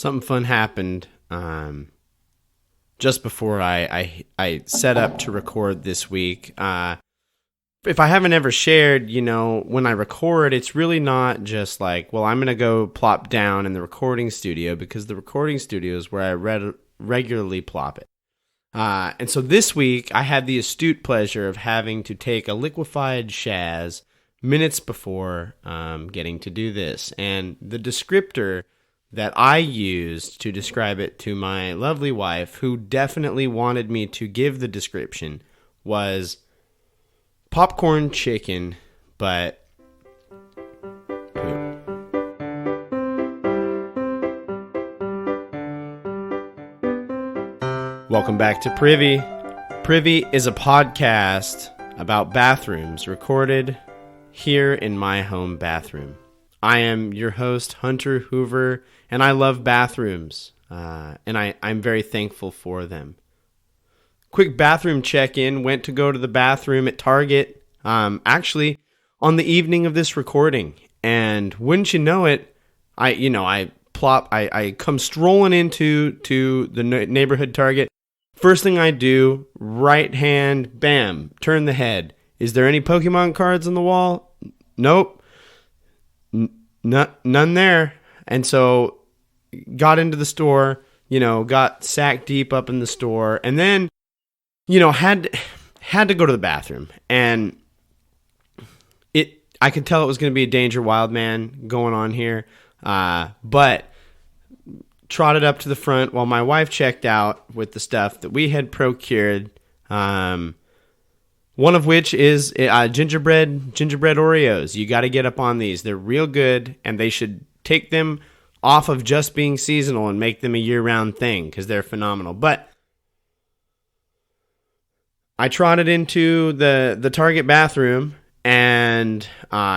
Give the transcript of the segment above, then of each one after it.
something fun happened just before I set up to record this week. If I haven't ever shared, when I record, it's really not just like, well, I'm going to go plop down in the recording studio, because the recording studio is where I regularly plop it. And so this week, I had the astute pleasure of having to take a liquefied Shaz minutes before getting to do this. And the descriptor that I used to describe it to my lovely wife, who definitely wanted me to give the description, was popcorn chicken, but welcome back to Privy. Privy is a podcast about bathrooms recorded here in my home bathroom. I am your host, Hunter Hoover, and I love bathrooms, and I'm very thankful for them. Quick bathroom check-in. Went to go to the bathroom at Target, actually on the evening of this recording, and wouldn't you know it, I come strolling into the neighborhood Target. First thing I do, right hand, bam, turn the head. Is there any Pokemon cards on the wall? Nope, none there. And so got into the store, got sack deep up in the store, and then had to go to the bathroom, and I could tell it was going to be a danger wild man going on here, but trotted up to the front while my wife checked out with the stuff that we had procured, one of which is gingerbread Oreos. You got to get up on these. They're real good, and they should take them off of just being seasonal and make them a year-round thing, because they're phenomenal. But I trotted into the Target bathroom and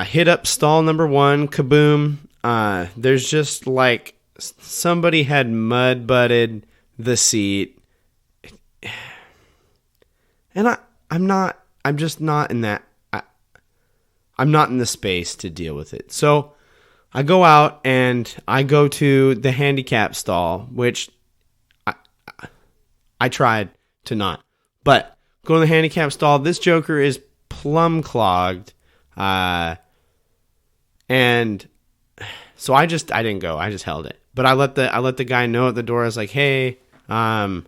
hit up stall number 1. Kaboom. There's just like somebody had mud butted the seat. And I'm just not in that. I'm not in the space to deal with it. So I go out and I go to the handicap stall, which I tried to not. But go to the handicap stall. This joker is plumb clogged. And so I didn't go. I just held it. But I let the guy know at the door. I was like, hey, the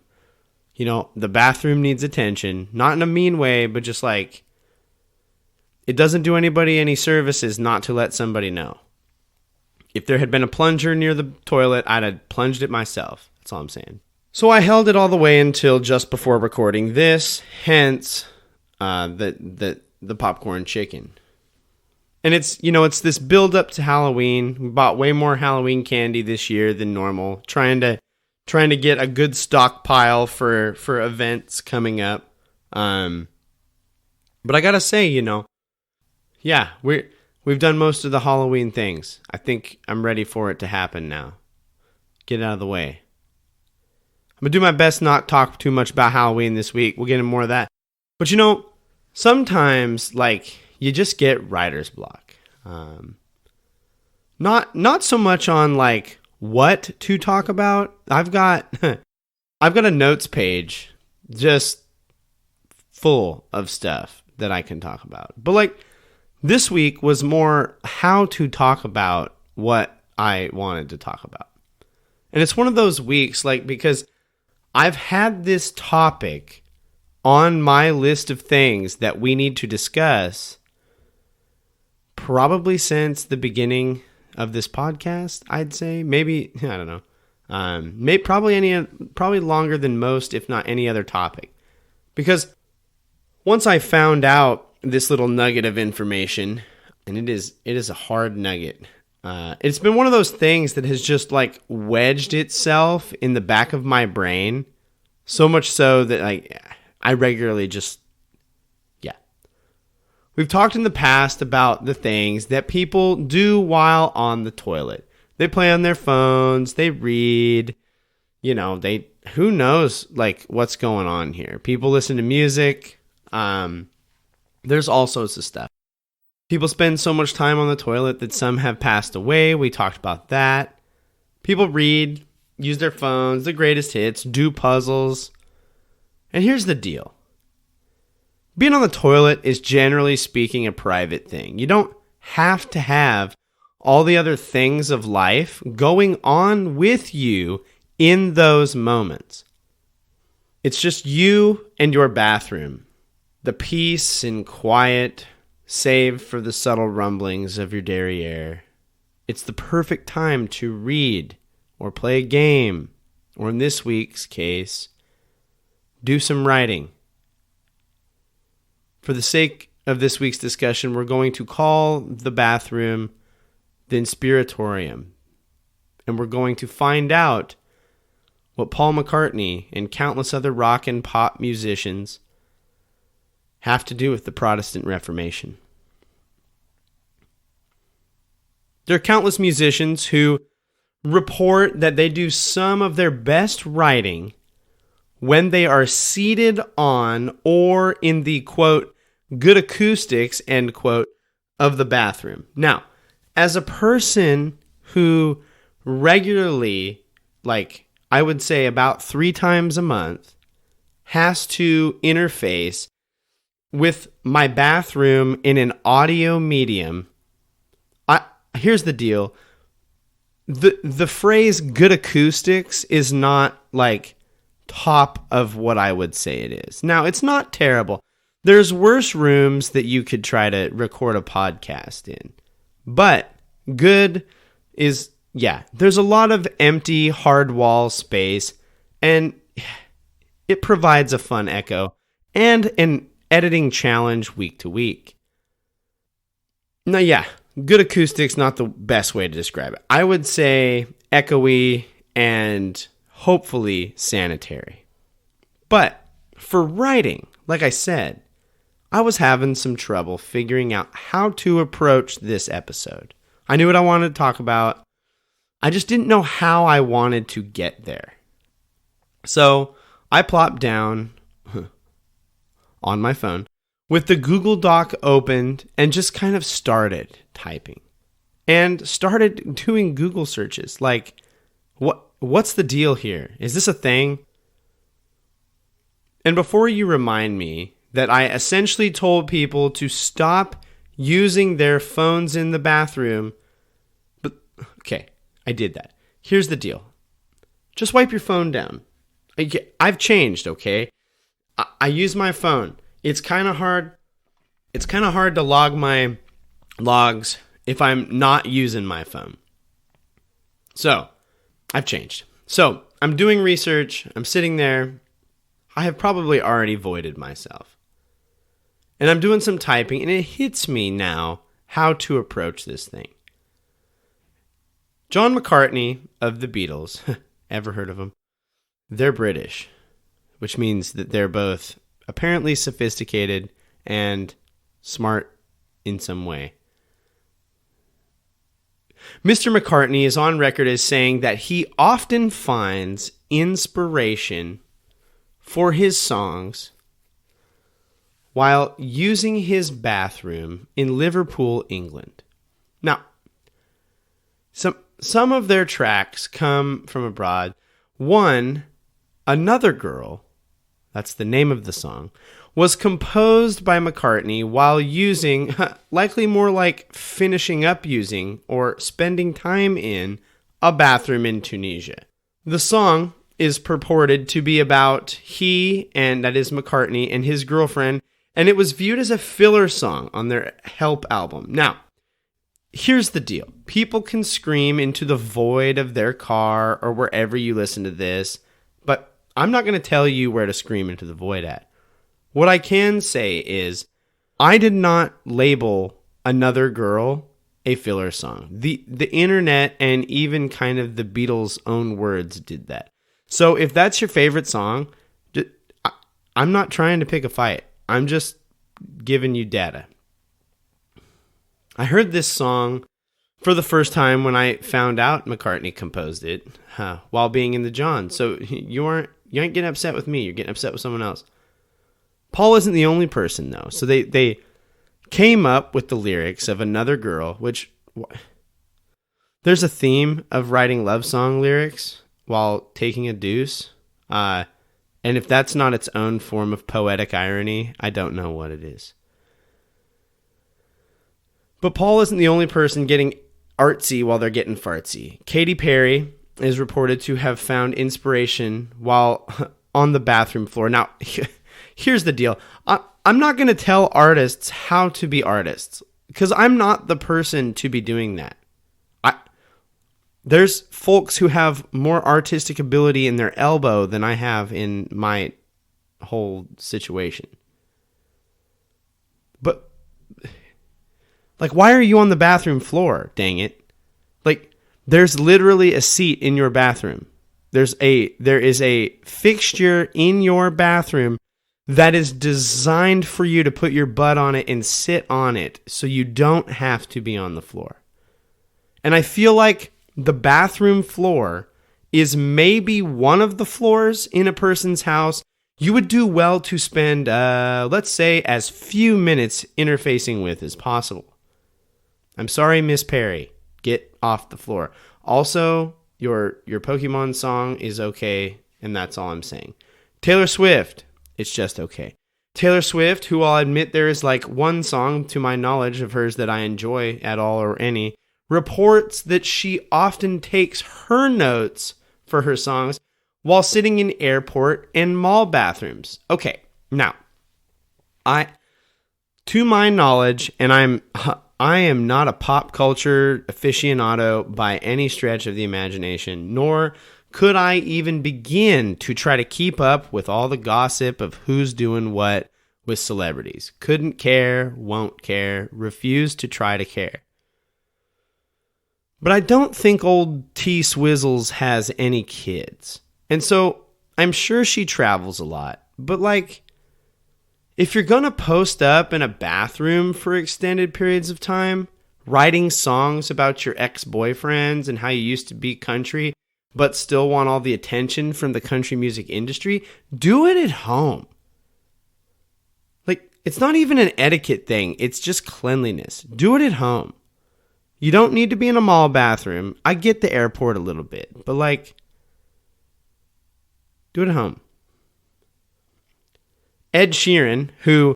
bathroom needs attention. Not in a mean way, but just like, it doesn't do anybody any services not to let somebody know. If there had been a plunger near the toilet, I'd have plunged it myself. That's all I'm saying. So I held it all the way until just before recording this, hence the popcorn chicken. And it's this build up to Halloween. We bought way more Halloween candy this year than normal, trying to get a good stockpile for events coming up. But I gotta say, yeah, we've done most of the Halloween things. I think I'm ready for it to happen now. Get it out of the way. I'm going to do my best not talk too much about Halloween this week. We'll get into more of that. But sometimes, you just get writer's block. Not so much on, what to talk about. I've got a notes page just full of stuff that I can talk about. But, this week was more how to talk about what I wanted to talk about. And it's one of those weeks, because I've had this topic on my list of things that we need to discuss probably since the beginning of this podcast, I'd say. Maybe, I don't know. Probably longer than most, if not any other topic. Because once I found out this little nugget of information, and it is a hard nugget. It's been one of those things that has just wedged itself in the back of my brain, so much so that I regularly just, yeah. We've talked in the past about the things that people do while on the toilet. They play on their phones, they read, who knows what's going on here. People listen to music. There's all sorts of stuff. People spend so much time on the toilet that some have passed away. We talked about that. People read. use their phones, the greatest hits, do puzzles. And here's the deal. Being on the toilet is generally speaking a private thing. You don't have to have all the other things of life going on with you in those moments. It's just you and your bathroom. The peace and quiet, save for the subtle rumblings of your derriere. It's the perfect time to read or play a game, or in this week's case, do some writing. For the sake of this week's discussion, we're going to call the bathroom the Inspiratorium, and we're going to find out what Paul McCartney and countless other rock and pop musicians have to do with the Protestant Reformation. There are countless musicians who report that they do some of their best writing when they are seated on or in the, quote, good acoustics, end quote, of the bathroom. Now, as a person who regularly, I would say about 3 times a month, has to interface with my bathroom in an audio medium, here's the deal. The phrase good acoustics is not top of what I would say it is. Now, it's not terrible. There's worse rooms that you could try to record a podcast in. But good is, there's a lot of empty, hard wall space, and it provides a fun echo and an editing challenge week to week. Now, good acoustics, not the best way to describe it. I would say echoey and hopefully sanitary. But for writing, like I said, I was having some trouble figuring out how to approach this episode. I knew what I wanted to talk about. I just didn't know how I wanted to get there. So I plopped down on my phone with the Google Doc opened and just kind of started typing and started doing Google searches. What's the deal here? Is this a thing? And before you remind me that I essentially told people to stop using their phones in the bathroom, but okay, I did that. Here's the deal. Just wipe your phone down. I've changed, okay? I use my phone. It's kind of hard. It's kind of hard to log my logs if I'm not using my phone. So, I've changed. So, I'm doing research. I'm sitting there. I have probably already voided myself. And I'm doing some typing, and it hits me now how to approach this thing. John McCartney of the Beatles, ever heard of him? They're British, which means that they're both apparently sophisticated and smart in some way. Mr. McCartney is on record as saying that he often finds inspiration for his songs while using his bathroom in Liverpool, England. Now, some of their tracks come from abroad. One, Another Girl, that's the name of the song, was composed by McCartney while using, likely more like finishing up using or spending time in, a bathroom in Tunisia. The song is purported to be about he, and that is McCartney, and his girlfriend, and it was viewed as a filler song on their Help album. Now, here's the deal. People can scream into the void of their car or wherever you listen to this, but I'm not going to tell you where to scream into the void at. What I can say is I did not label Another Girl a filler song. The internet and even kind of the Beatles' own words did that. So if that's your favorite song, I'm not trying to pick a fight. I'm just giving you data. I heard this song for the first time when I found out McCartney composed it while being in the John. So you ain't getting upset with me. You're getting upset with someone else. Paul isn't the only person, though. So they came up with the lyrics of Another Girl, which there's a theme of writing love song lyrics while taking a deuce. And if that's not its own form of poetic irony, I don't know what it is. But Paul isn't the only person getting artsy while they're getting fartsy. Katy Perry is reported to have found inspiration while on the bathroom floor. Now, here's the deal. I'm not going to tell artists how to be artists because I'm not the person to be doing that. There's folks who have more artistic ability in their elbow than I have in my whole situation. But, like, why are you on the bathroom floor? Dang it. Like, there's literally a seat in your bathroom. There is a fixture in your bathroom that is designed for you to put your butt on it and sit on it so you don't have to be on the floor. And I feel like the bathroom floor is maybe one of the floors in a person's house you would do well to spend, let's say, as few minutes interfacing with as possible. I'm sorry, Miss Perry. Get off the floor. Also, your Pokemon song is okay, and that's all I'm saying. Taylor Swift, it's just okay. Taylor Swift, who I'll admit there is like one song to my knowledge of hers that I enjoy at all or any, reports that she often takes her notes for her songs while sitting in airport and mall bathrooms. Okay, now, to my knowledge, and I am not a pop culture aficionado by any stretch of the imagination, nor could I even begin to try to keep up with all the gossip of who's doing what with celebrities. Couldn't care, won't care, refuse to try to care. But I don't think old T. Swizzles has any kids. And so I'm sure she travels a lot. But like, if you're going to post up in a bathroom for extended periods of time, writing songs about your ex-boyfriends and how you used to be country, but still want all the attention from the country music industry, do it at home. Like, it's not even an etiquette thing. It's just cleanliness. Do it at home. You don't need to be in a mall bathroom. I get the airport a little bit, but like, do it at home. Ed Sheeran, who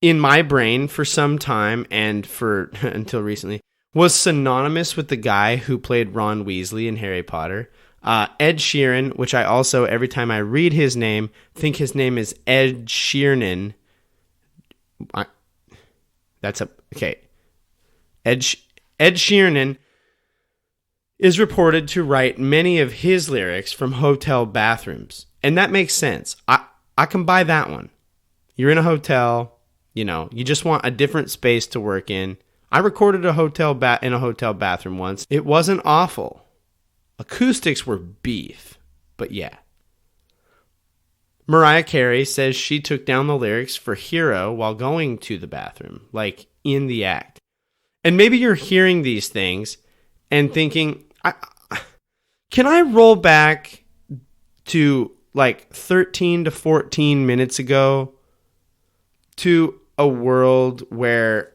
in my brain for some time and for until recently was synonymous with the guy who played Ron Weasley in Harry Potter. Ed Sheeran, which I also, every time I read his name, think his name is Ed Sheeran. Okay. Ed Sheeran is reported to write many of his lyrics from hotel bathrooms. And that makes sense. I can buy that one. You're in a hotel, you just want a different space to work in. I recorded in a hotel bathroom once. It wasn't awful. Acoustics were beef, but yeah. Mariah Carey says she took down the lyrics for Hero while going to the bathroom, like in the act. And maybe you're hearing these things and thinking, can I roll back to like 13 to 14 minutes ago to a world where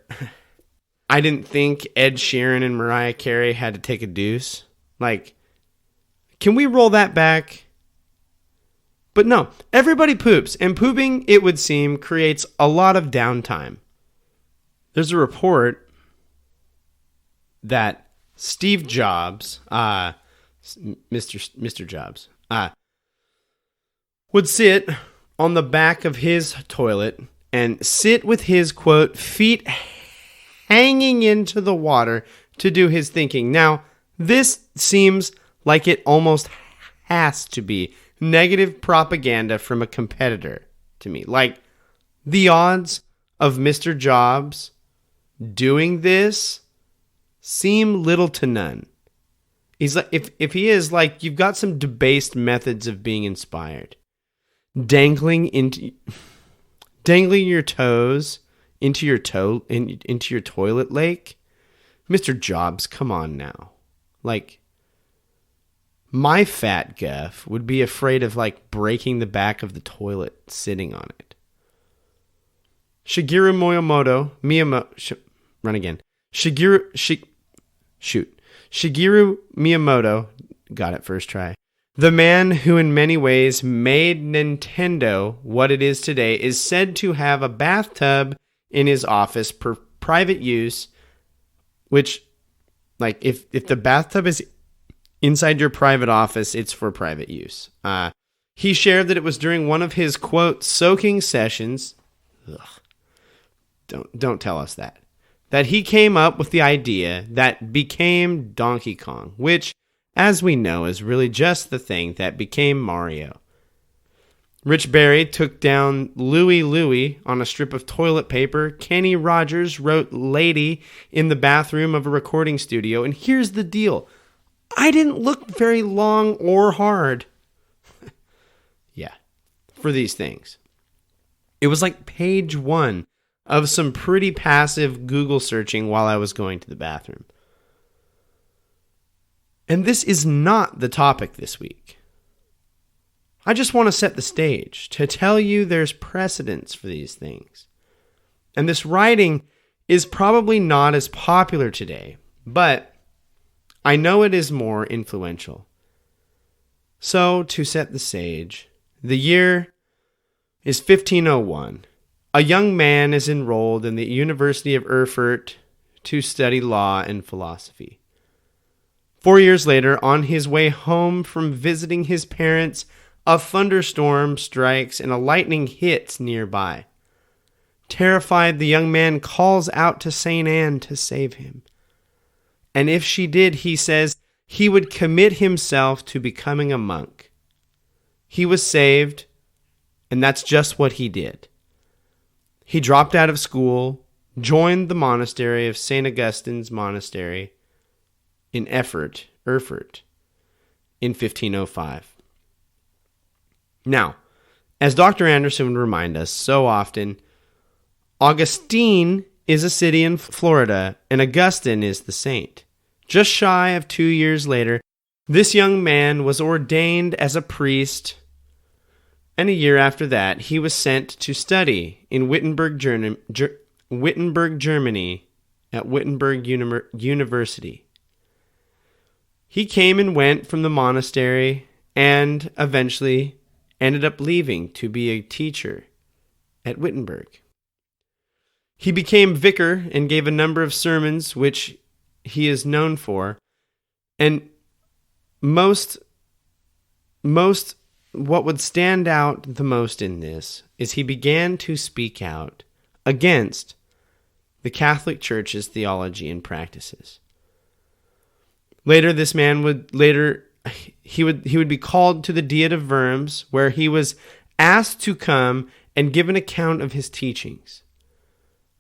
I didn't think Ed Sheeran and Mariah Carey had to take a deuce? Like, can we roll that back? But no, everybody poops, and pooping, it would seem, creates a lot of downtime. There's a report that Steve Jobs, Mr. Jobs, would sit on the back of his toilet and sit with his, quote, feet hanging into the water to do his thinking. Now, this seems like it almost has to be negative propaganda from a competitor to me. Like, the odds of Mr. Jobs doing this seem little to none. He's like, if he is, like, you've got some debased methods of being inspired. Dangling your toes into your toilet lake. Mr. Jobs, come on now. Like, my fat guff would be afraid of like breaking the back of the toilet sitting on it. Shigeru Miyamoto, got it first try. The man who in many ways made Nintendo what it is today is said to have a bathtub in his office for private use, which, like, if the bathtub is inside your private office, it's for private use. He shared that it was during one of his, quote, soaking sessions. Don't tell us that he came up with the idea that became Donkey Kong, which, as we know, is really just the thing that became Mario. Rich Berry took down Louie Louie on a strip of toilet paper. Kenny Rogers wrote Lady in the bathroom of a recording studio. And here's the deal. I didn't look very long or hard. Yeah, for these things. It was like page 1 of some pretty passive Google searching while I was going to the bathroom. And this is not the topic this week. I just want to set the stage to tell you there's precedence for these things. And this writing is probably not as popular today, but I know it is more influential. So, to set the stage, the year is 1501. A young man is enrolled in the University of Erfurt to study law and philosophy. 4 years later, on his way home from visiting his parents, a thunderstorm strikes and a lightning hits nearby. Terrified, the young man calls out to St. Anne to save him. And if she did, he says, he would commit himself to becoming a monk. He was saved, and that's just what he did. He dropped out of school, joined the monastery of St. Augustine's Monastery in Erfurt, in 1505. Now, as Dr. Anderson would remind us so often, Augustine is a city in Florida, and Augustine is the saint. Just shy of 2 years later, this young man was ordained as a priest, and a year after that, he was sent to study in Wittenberg, Germany, at Wittenberg University. He came and went from the monastery and eventually ended up leaving to be a teacher at Wittenberg. He became vicar and gave a number of sermons, which he is known for. And most what would stand out the most in this is he began to speak out against the Catholic Church's theology and practices. Later, this man would be called to the Diet of Worms, where he was asked to come and give an account of his teachings.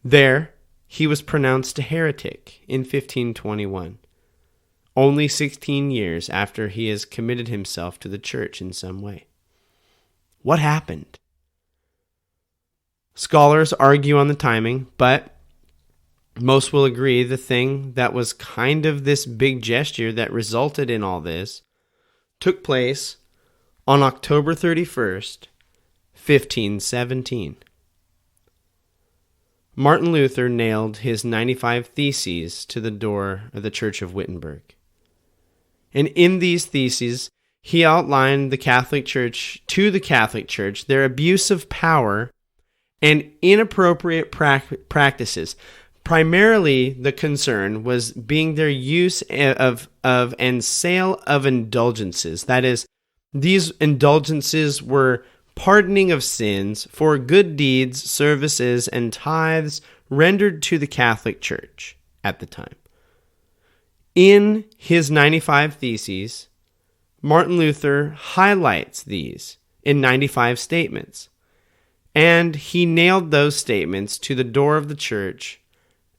There, he was pronounced a heretic in 1521, only 16 years after he has committed himself to the church in some way. What happened? Scholars argue on the timing, but most will agree the thing that was kind of this big gesture that resulted in all this took place on October 31st, 1517. Martin Luther nailed his 95 Theses to the door of the Church of Wittenberg. And in these theses, he outlined the Catholic Church, their abuse of power and inappropriate practices. Primarily, the concern was being their use of and sale of indulgences. That is, these indulgences were pardoning of sins for good deeds, services, and tithes rendered to the Catholic Church at the time. In his 95 Theses, Martin Luther highlights these in 95 statements, and he nailed those statements to the door of the church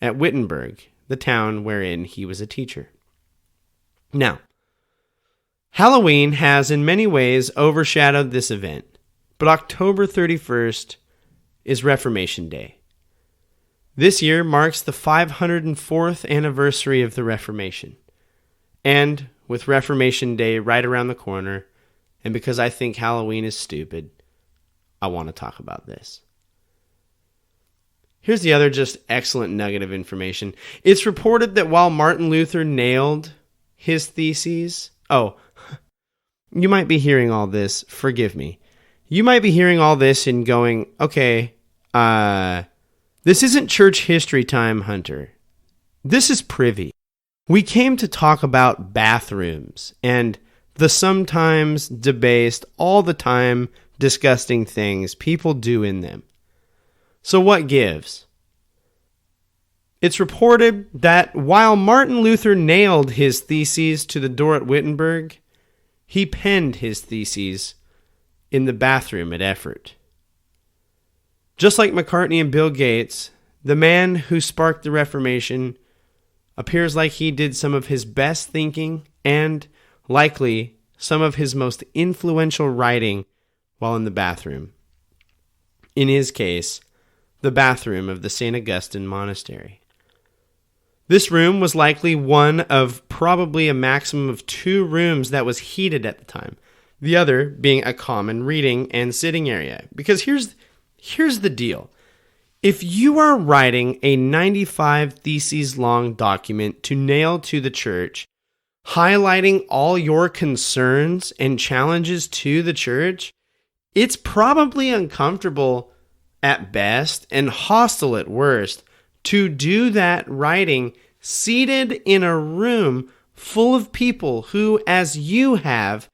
at Wittenberg, the town wherein he was a teacher. Now, Halloween has in many ways overshadowed this event, but October 31st is Reformation Day. This year marks the 504th anniversary of the Reformation. And with Reformation Day right around the corner, and because I think Halloween is stupid, I want to talk about this. Here's the other just excellent nugget of information. It's reported that while Martin Luther nailed his theses... you might be hearing all this. Forgive me. You might be hearing all this and going, okay, this isn't church history time, Hunter. This is Privy. We came to talk about bathrooms and the sometimes debased, all the time disgusting things people do in them. So what gives? It's reported that while Martin Luther nailed his theses to the door at Wittenberg, he penned his theses in the bathroom at Erfurt. Just like McCartney and Bill Gates, the man who sparked the Reformation appears like he did some of his best thinking and, likely, some of his most influential writing while in the bathroom. In his case, the bathroom of the St. Augustine Monastery. This room was likely one of probably a maximum of 2 rooms that was heated at the time, the other being a common reading and sitting area. Because here's the deal. If you are writing a 95 theses long document to nail to the church, highlighting all your concerns and challenges to the church, it's probably uncomfortable at best and hostile at worst to do that writing seated in a room full of people who, as you have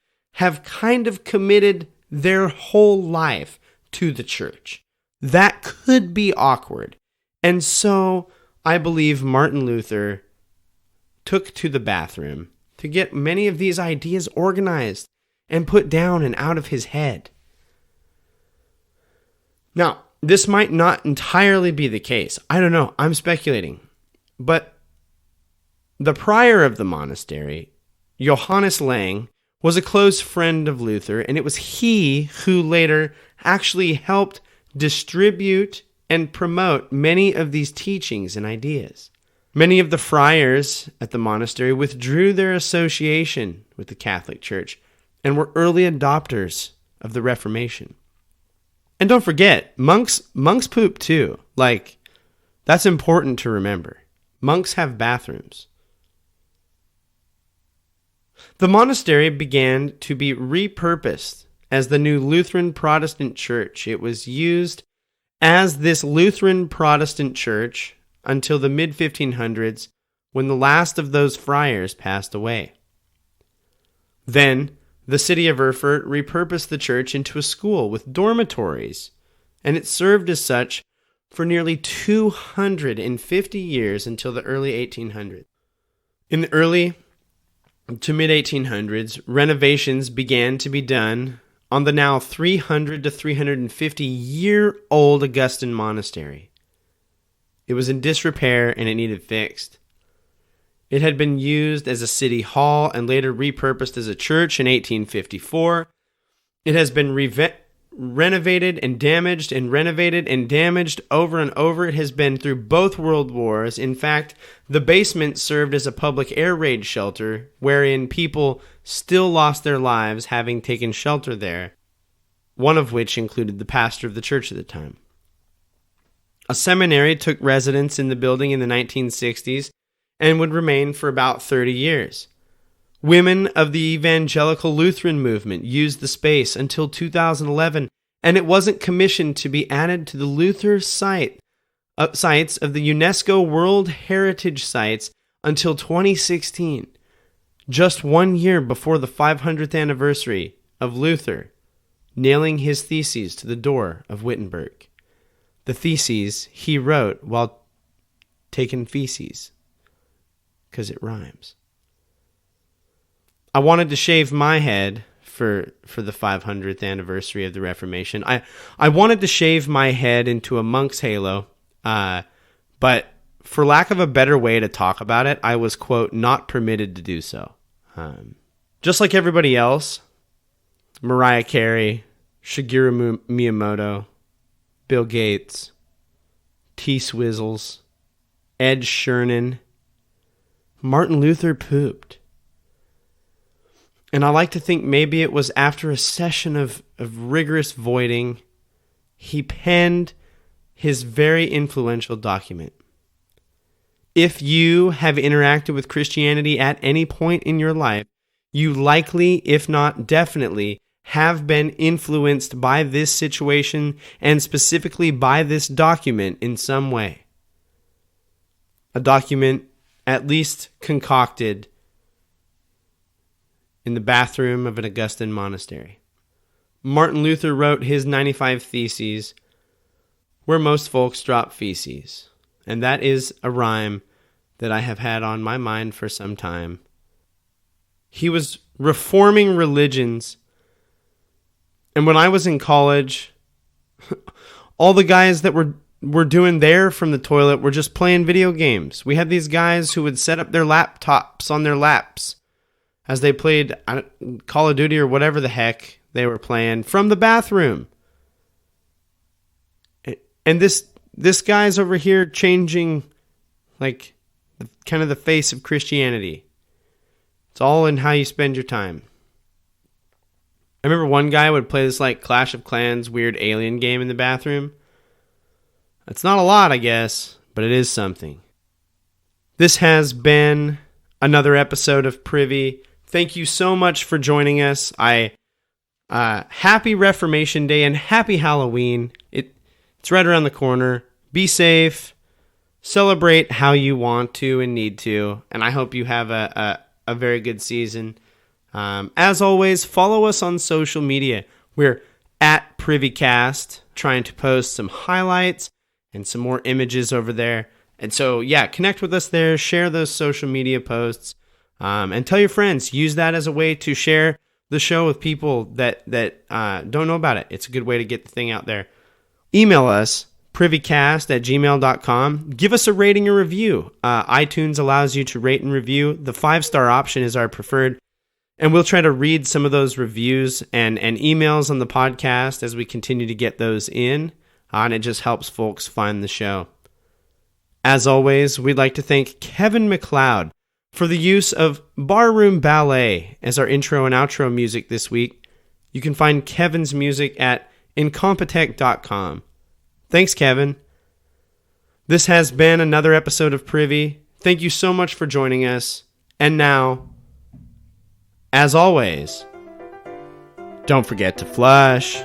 kind of committed their whole life to the church. That could be awkward. And so I believe Martin Luther took to the bathroom to get many of these ideas organized and put down and out of his head. Now, this might not entirely be the case. I don't know. I'm speculating. But the prior of the monastery, Johannes Lang, was a close friend of Luther, and it was he who later actually helped distribute and promote many of these teachings and ideas. Many of the friars at the monastery withdrew their association with the Catholic Church and were early adopters of the Reformation. And don't forget, monks poop too. That's important to remember. Monks have bathrooms. The monastery began to be repurposed as the new Lutheran Protestant Church. It was used as this Lutheran Protestant Church until the mid-1500s, when the last of those friars passed away. Then, the city of Erfurt repurposed the church into a school with dormitories, and it served as such for nearly 250 years until the early 1800s. In the early to mid-1800s, renovations began to be done on the now 300 to 350-year-old Augustine Monastery. It was in disrepair and it needed fixed. It had been used as a city hall and later repurposed as a church in 1854. It has been renovated and damaged and renovated and damaged over and over. It has been through both world wars. In fact, the basement served as a public air raid shelter wherein people still lost their lives having taken shelter there, one of which included the pastor of the church at the time. A seminary took residence in the building in the 1960s and would remain for about 30 years. Women of the evangelical Lutheran movement used the space until 2011, and it wasn't commissioned to be added to the Luther sites of the UNESCO World Heritage Sites until 2016, just 1 year before the 500th anniversary of Luther nailing his theses to the door of Wittenberg. The theses he wrote while taking feces, because it rhymes. I wanted to shave my head for the 500th anniversary of the Reformation. I wanted to shave my head into a monk's halo, but for lack of a better way to talk about it, I was, quote, not permitted to do so. Just like everybody else, Mariah Carey, Shigeru Miyamoto, Bill Gates, T-Swizzles, Ed Sheeran, Martin Luther pooped. And I like to think maybe it was after a session of rigorous voiding, he penned his very influential document. If you have interacted with Christianity at any point in your life, You likely, if not definitely, have been influenced by this situation and specifically by this document in some way. A document at least concocted in the bathroom of an Augustan monastery. Martin Luther wrote his 95 Theses, where most folks drop feces. And that is a rhyme that I have had on my mind for some time. He was reforming religions. And when I was in college, all the guys that were doing there from the toilet were just playing video games. We had these guys who would set up their laptops on their laps as they played Call of Duty or whatever the heck they were playing from the bathroom. And this guy's over here changing, like, kind of the face of Christianity. It's all in how you spend your time. I remember one guy would play this, like, Clash of Clans weird alien game in the bathroom. It's not a lot, I guess, but it is something. This has been another episode of Privy. Thank you so much for joining us. Happy Reformation Day and happy Halloween. It's right around the corner. Be safe. Celebrate how you want to and need to. And I hope you have a very good season. As always, follow us on social media. We're at Privycast, trying to post some highlights and some more images over there. And so, yeah, connect with us there. Share those social media posts. And tell your friends. Use that as a way to share the show with people that don't know about it. It's a good way to get the thing out there. Email us, privycast@gmail.com. Give us a rating or review. iTunes allows you to rate and review. The 5-star option is our preferred. And we'll try to read some of those reviews and emails on the podcast as we continue to get those in. And it just helps folks find the show. As always, we'd like to thank Kevin MacLeod for the use of Barroom Ballet as our intro and outro music this week. You can find Kevin's music at incompetech.com. Thanks, Kevin. This has been another episode of Privy. Thank you so much for joining us. And now, as always, don't forget to flush.